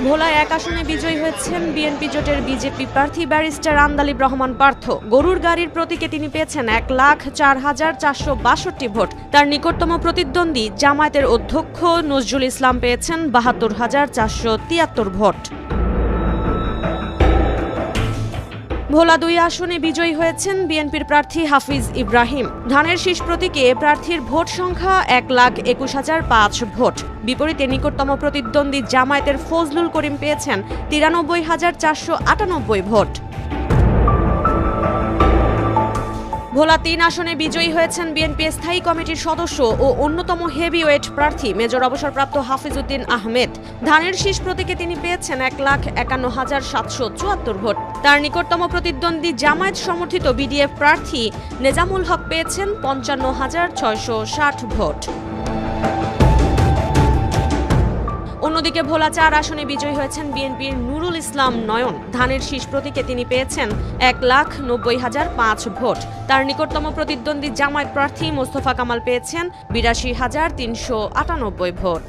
ভোলায় এক আসনে বিজয়ী হয়েছেন বিএনপি জোটের বিজেপি প্রার্থী ব্যারিস্টার আন্দালিব রহমান পার্থ। গরুর গাড়ির প্রতীকে তিনি পেয়েছেন 1,04,462 ভোট। তার নিকটতম প্রতিদ্বন্দ্বী জামায়াতের অধ্যক্ষ নজরুল ইসলাম পেয়েছেন ৭২,৪৭৩ ভোট। ভোলা ২ আসনে বিজয়ী হয়েছেন বিএনপির প্রার্থী হাফিজ ইব্রাহিম। ধানের শীষ প্রতীকে প্রার্থীর ভোট সংখ্যা ১,২১,০০৫ ভোট। বিপরীতে নিকটতম প্রতিদ্বন্দ্বী জামায়াতের ফজলুল করিম পেয়েছেন ৯৩,৪৯৮ ভোট। ভোলা ৩ আসনে বিজয়ী হয়েছেন বিএনপি স্থায়ী কমিটির সদস্য ও অন্যতম হেভিওয়েট প্রার্থী মেজর অবসরপ্রাপ্ত হাফিজ উদ্দিন আহমেদ। ধানের শীষ প্রতীকে তিনি পেয়েছেন ১,৫১,৭৭৪ ভোট। তার নিকটতম প্রতিদ্বন্দ্বী জামায়াত সমর্থিত বিডিএফ প্রার্থী নেজামুল হক পেয়েছেন ৫৫,৬৬০ ভোট। অন্যদিকে ভোলা ৪ আসনে বিজয়ী হয়েছেন বিএনপির নুরুল ইসলাম নয়ন। ধানের শীষ প্রতীকে তিনি পেয়েছেন ১,৯০,০০৫ ভোট। তার নিকটতম প্রতিদ্বন্দ্বী জামায়াত প্রার্থী মোস্তফা কামাল পেয়েছেন ৮২,৩৯৮ ভোট।